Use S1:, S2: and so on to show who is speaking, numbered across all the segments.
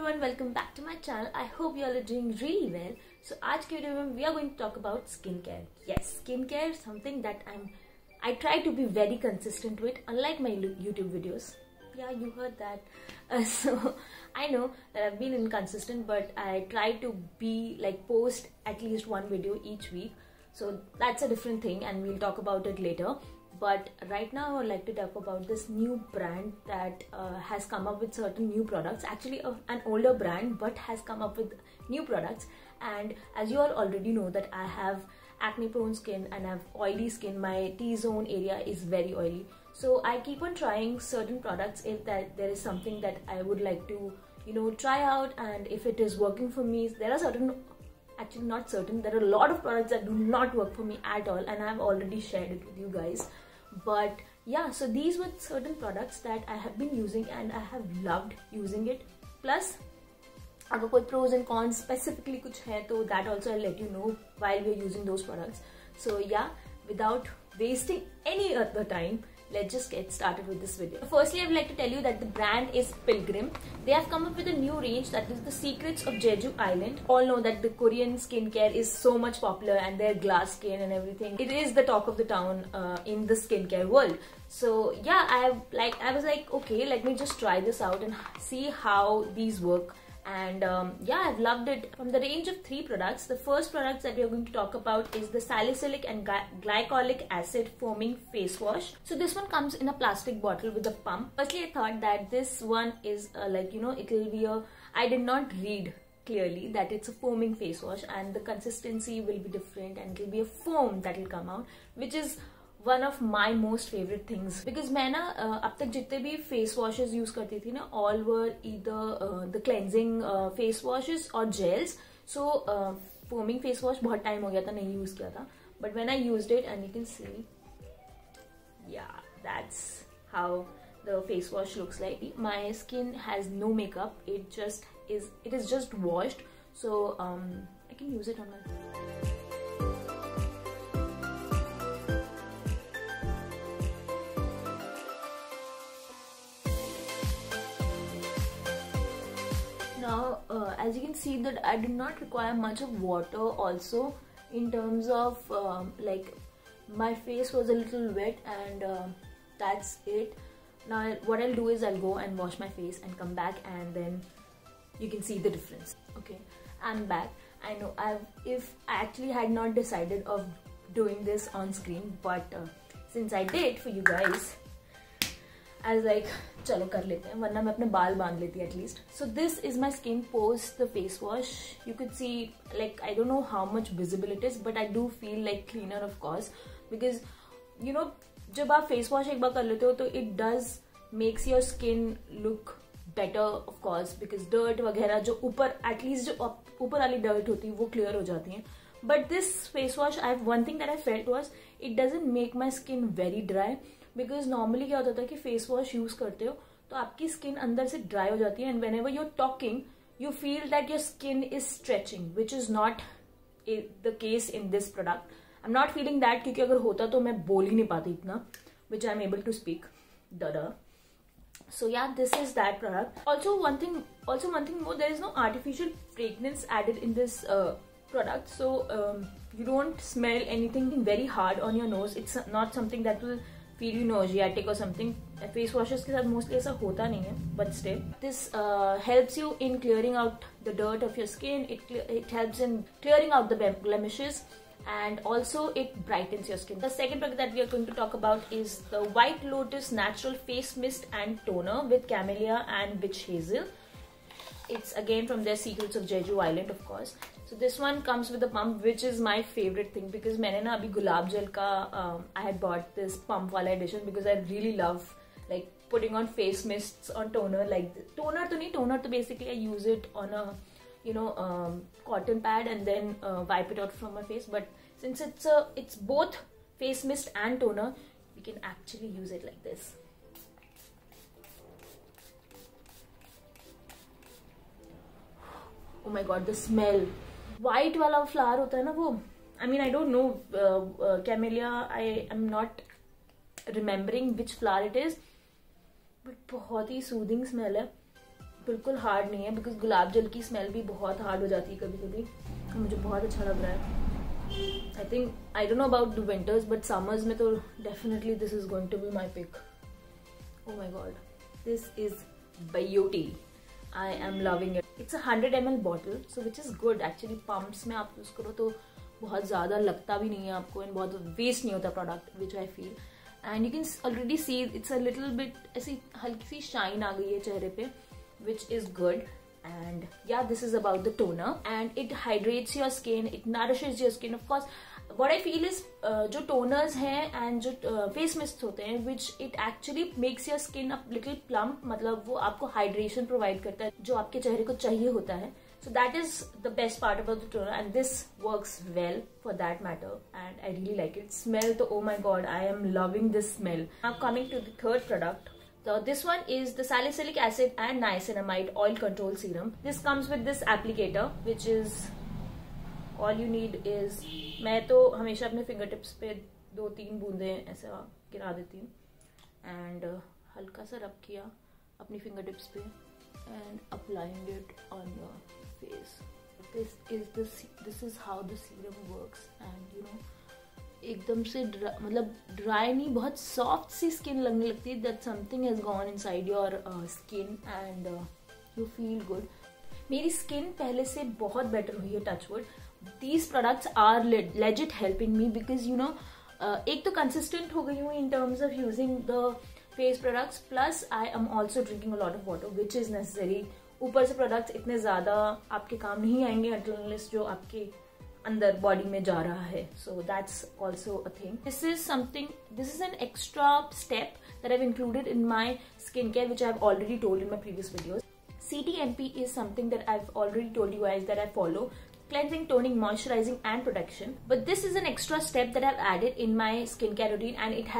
S1: everyone, welcome back to my channel. I hope you all are doing really well. So आज के video में we are going to talk about skincare. Yes, skincare is something that I try to be very consistent with, unlike my YouTube videos. Yeah, you heard that. So I know that I've been inconsistent, but I try to be like post at least one video each week. So that's a different thing, and we'll talk about it later. But right now I would like to talk about this new brand that has come up with certain new products. Actually an older brand, but has come up with new products. And as you all already know that I have acne prone skin and I have oily skin. My T-zone area is very oily. So I keep on trying certain products if that there is something that I would like to, try out, and if it is working for me. There are certain, actually not certain, there are a lot of products that do not work for me at all, and I have already shared it with you guys. But yeah, so these were certain products that I have been using and I have loved using it. Plus अगर कोई pros and cons specifically कुछ है तो that also I'll let you know while we're using those products. So yeah, without wasting any other time, let's just get started with this video. Firstly, I would like to tell you that the brand is Pilgrim. They have come up with a new range that is the Secrets of Jeju Island. All know that the Korean skincare is so much popular, and their glass skin and everything. It is the talk of the town in the skincare world. So yeah, I was like, okay, let me just try this out and see how these work. And yeah, I've loved it. From the range of 3 products, the first products that we are going to talk about is the salicylic and glycolic acid foaming face wash. So this one comes in a plastic bottle with a pump. Firstly, I thought that this one is it will be a, I did not read clearly that it's a foaming face wash, and the consistency will be different and it will be a foam that will come out, which is one of my most favorite things. Because मैं ना अब तक जितने भी face washes use करती थी ना, all were either the cleansing face washes or gels. So foaming face wash बहुत time हो गया था नहीं use किया था. But when I used it, and you can see, yeah, that's how the face wash looks like. My skin has no makeup. It is just washed. So I can use it on my. Now, as you can see that I do not require much of water also, in terms of like my face was a little wet, and that's it. Now what I'll do is I'll go and wash my face and come back, and then you can see the difference. Okay, I'm back. I know if I actually had not decided of doing this on screen, but since I did for you guys, I was like, चलो कर लेते हैं, वरना मैं अपने बाल बांध लेती at least. So this is my skin post the face wash. You could see, like, I don't know how much visible it is, but I do feel like cleaner, of course, because जब आप face wash एक बार कर लेते हो तो it does makes your skin look better, of course, because dirt वगैरह जो ऊपर, at least जो ऊपर वाली dirt होती है वो clear हो जाती है. But this face wash, one thing that I felt was it doesn't make my skin very dry. Because normally क्या होता है कि फेस वॉश यूज करते हो तो आपकी स्किन अंदर से ड्राई हो जाती है, and whenever you are talking you feel that your skin is stretching, which is not the case in this product. I am not feeling that, क्योंकि अगर होता तो मैं बोल ही नहीं पाती इतना, which I am able to speak. So yeah, this is that product. Also one thing more, there is no artificial fragrance added in this product, so you don't smell anything very hard on your nose. It's not something that will feel nauseatic or something. Face washes के साथ mostly ऐसा होता नहीं है, but still this helps you in clearing out the dirt of your skin. It helps in clearing out the blemishes, and also it brightens your skin. The second product that we are going to talk about is the White Lotus Natural Face Mist and Toner with Camellia and Witch Hazel. It's again from their Secrets of Jeju Island, of course. So this one comes with a pump, which is my favorite thing, because मैंने ना अभी गुलाब जल का I had bought this pump वाला edition because I really love like putting on face mists on toner. Like toner तो basically I use it on a cotton pad and then wipe it out from my face. But since it's both face mist and toner, we can actually use it like this. Oh my god, the smell. White वाला flower होता है ना वो, I mean I don't know, camellia, I am not remembering which flower it is, but बहुत ही soothing smell है. बिल्कुल hard नहीं है, बिकॉज गुलाब जल की स्मेल भी बहुत हार्ड हो जाती है कभी कभी. मुझे बहुत अच्छा लग रहा है. I think, I don't know about the winters, but summers में तो definitely this is going to be my pick. Oh my god, this is beauty. I am loving it. It's a 100 ml bottle, so which is good actually. Pumps में आप use करो तो बहुत ज़्यादा लगता भी नहीं है आपको, एंड बहुत वेस्ट नहीं होता product, which I feel. And you can already see it's a little bit ऐसी हल्की सी शाइन आ गई है चेहरे पे, which is good. And yeah, this is about the toner, and it hydrates your skin, it nourishes your skin. Of course, what I feel is जो toners हैं and जो face mists होते हैं, which it actually makes your skin a little plump, मतलब वो आपको hydration provide करता है जो आपके चेहरे को चाहिए होता है. So that is the best part about the toner, and this works well for that matter, and I really like it. Smell to, oh my god, I am loving this smell. Now coming to the third product. So this one is the salicylic acid and niacinamide oil control serum. This comes with this applicator, which is all you need is, मैं तो हमेशा अपने finger tips पे 2-3 बूंदे ऐसा गिरा देती हूँ, एंड हल्का सा रब किया अपनी फिंगर टिप्स पे, and applying it on your face. This is how the serum works, and you know, एकदम से मतलब ड्राई नहीं, बहुत सॉफ्ट सी स्किन लगने लगती है. That something has gone inside your skin and you feel good. मेरी स्किन पहले से बहुत बेटर हुई है, touchwood. These products are legit helping me, because you know, एक तो कंसिस्टेंट हो गई हूँ in terms of using the face products, plus I am also drinking a lot of water, which is necessary. ऊपर से products इतने ज्यादा आपके काम नहीं आएंगे अनटिल जो आपके अंदर बॉडी में जा रहा है. So that's also a thing. This is an extra step that I have included in my skin care, which I have already told in my previous videos. CTNP is something that I've already told you guys that I follow. Cleansing, toning, moisturizing and protection. But this is an extra step that I've added in my skincare routine, and it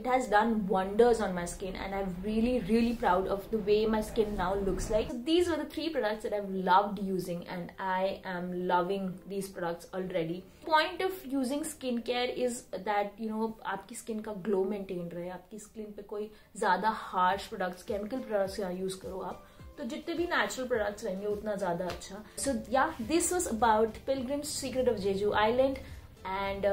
S1: has done wonders on my skin, and I'm really proud of the way my skin now looks like. So these were the 3 products that I've loved using, and I am loving these products already. Point of using skincare is that you know, आपकी skin का glow maintain रहे, आपकी skin पे कोई ज़्यादा harsh products, chemical products या use करो आप, तो जितने भी नेचुरल प्रोडक्ट्स रहेंगे उतना ज्यादा अच्छा. So yeah, this was about pilgrims secret of Jeju island, and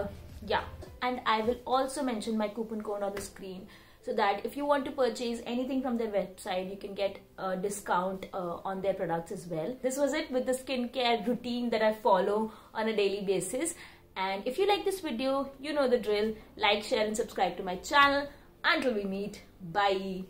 S1: yeah, and I will also mention my coupon code on the screen, so that if you want to purchase anything from their website, you can get a discount on their products as well. This was it with the skincare routine that I follow on a daily basis. And if you like this video, you know the drill. Like, share and subscribe to my channel. Until we meet, bye.